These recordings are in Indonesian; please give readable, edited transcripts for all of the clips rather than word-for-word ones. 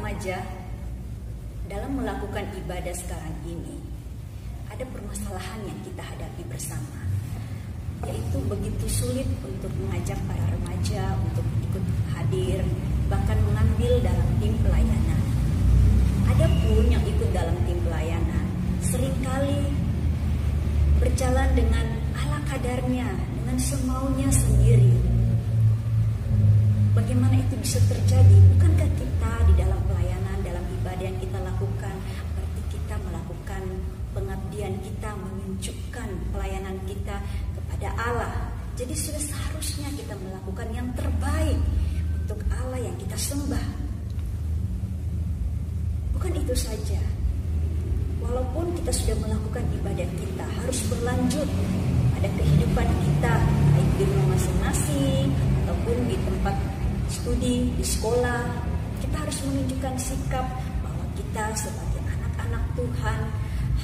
remaja, dalam melakukan ibadah sekarang ini, ada permasalahan yang kita hadapi bersama, yaitu begitu sulit untuk mengajak para remaja untuk ikut hadir, bahkan mengambil dalam tim pelayanan. Adapun yang ikut dalam tim pelayanan seringkali berjalan dengan ala kadarnya, dengan semaunya sendiri. Bagaimana itu bisa terjadi? Bukankah kita di dalam pelayanan, dalam ibadah yang kita lakukan, berarti kita melakukan pengabdian kita, menunjukkan pelayanan kita kepada Allah. Jadi sudah seharusnya kita melakukan yang terbaik untuk Allah yang kita sembah. Bukan itu saja, walaupun kita sudah melakukan ibadah kita, harus berlanjut pada kehidupan kita, baik di rumah masing-masing ataupun di tempat studi, di sekolah. Kita harus menunjukkan sikap bahwa kita sebagai anak-anak Tuhan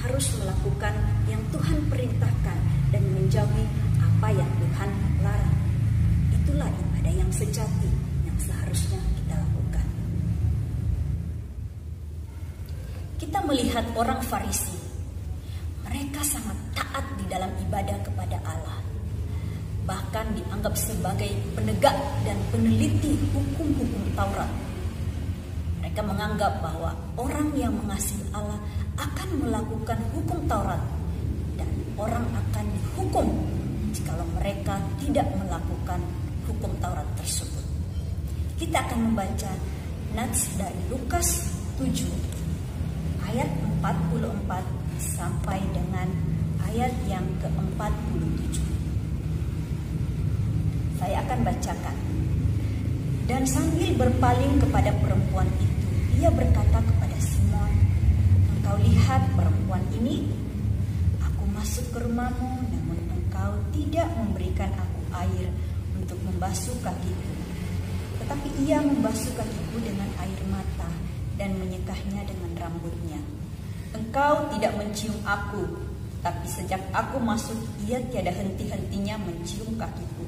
harus melakukan yang Tuhan perintahkan dan menjauhi apa yang Tuhan larang. Itulah ibadah yang sejati yang seharusnya kita lakukan. Kita melihat orang Farisi, mereka sangat taat di dalam ibadah kepada Allah, bahkan dianggap sebagai penegak dan peneliti hukum-hukum Taurat. Mereka menganggap bahwa orang yang mengasihi Allah akan melakukan hukum Taurat, dan orang akan dihukum jikalau mereka tidak melakukan hukum Taurat tersebut. Kita akan membaca nats dari Lukas 7 ayat 44 sampai dengan ayat yang ke-47. Saya akan bacakan. Dan sambil berpaling kepada perempuan itu, ia berkata kepada Simon, "Engkau lihat perempuan ini? Aku masuk ke rumahmu, namun engkau tidak memberikan aku air untuk membasuh kakiku. Tetapi ia membasuh kakiku dengan air mata dan menyekahnya dengan rambutnya. Engkau tidak mencium aku, tapi sejak aku masuk, ia tiada henti-hentinya mencium kakiku.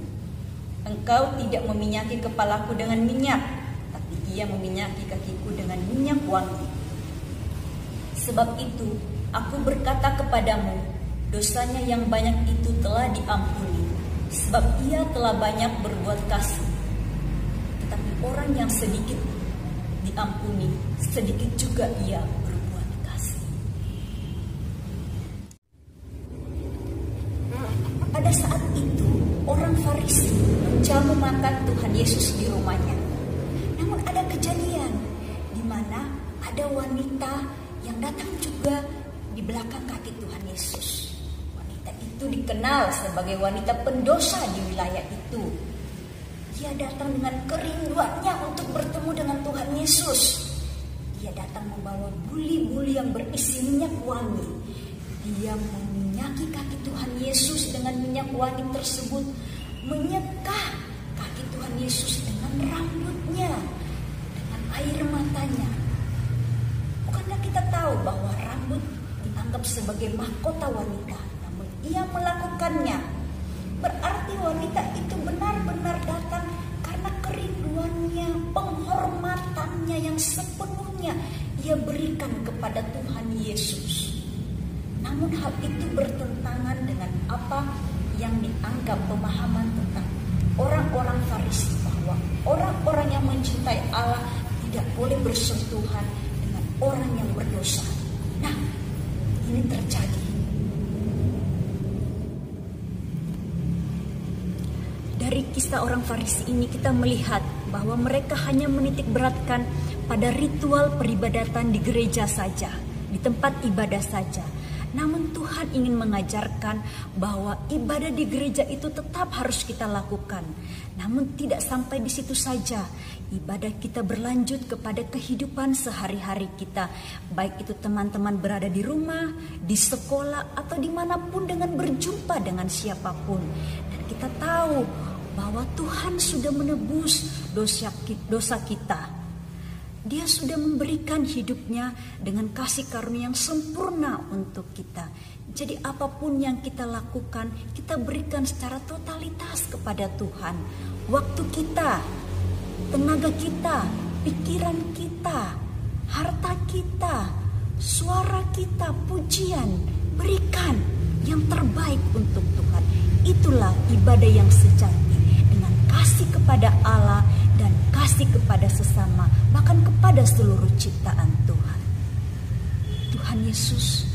Engkau tidak meminyaki kepalaku dengan minyak, tapi ia meminyaki kakiku dengan minyak wangi. Sebab itu, aku berkata kepadamu, dosanya yang banyak itu telah diampuni, sebab ia telah banyak berbuat kasih. Tetapi orang yang sedikit diampuni, sedikit juga ia berbuat kasih." Pada saat itu, orang Farisi menjamu makan Tuhan Yesus di rumahnya. Namun ada kejadian di mana ada wanita yang datang juga di belakang kaki Tuhan Yesus. Wanita itu dikenal sebagai wanita pendosa di wilayah itu. Dia datang dengan kerinduannya untuk bertemu dengan Tuhan Yesus. Dia datang membawa buli-buli yang berisi minyak wangi. Dia meminyaki kaki Tuhan Yesus dengan minyak wangi tersebut, menyekah kaki Tuhan Yesus dengan rambutnya, dengan air matanya. Bukankah kita tahu bahwa rambut dianggap sebagai mahkota wanita, namun ia melakukannya? Berarti wanita itu benar-benar datang karena kerinduannya, penghormatannya yang sepenuhnya ia berikan kepada Tuhan Yesus. Namun hal itu bertentangan dengan apa yang dianggap pemahaman tentang orang-orang Farisi, bahwa orang-orang yang mencintai Allah tidak boleh bersentuhan dengan orang yang berdosa. Nah, ini terjadi. Dari kisah orang Farisi ini kita melihat bahwa mereka hanya menitik beratkan pada ritual peribadatan di gereja saja, di tempat ibadah saja. Namun Tuhan ingin mengajarkan bahwa ibadah di gereja itu tetap harus kita lakukan. Namun tidak sampai di situ saja. Ibadah kita berlanjut kepada kehidupan sehari-hari kita. Baik itu teman-teman berada di rumah, di sekolah, atau dimanapun dengan berjumpa dengan siapapun. Dan kita tahu bahwa Tuhan sudah menebus dosa kita. Dia sudah memberikan hidupnya dengan kasih karunia yang sempurna untuk kita. Jadi apapun yang kita lakukan, kita berikan secara totalitas kepada Tuhan. Waktu kita, tenaga kita, pikiran kita, kita, suara kita, pujian, berikan yang terbaik untuk Tuhan. Itulah ibadah yang sejati, dengan kasih kepada Allah dan kasih kepada sesama, bahkan kepada seluruh ciptaan Tuhan. Tuhan Yesus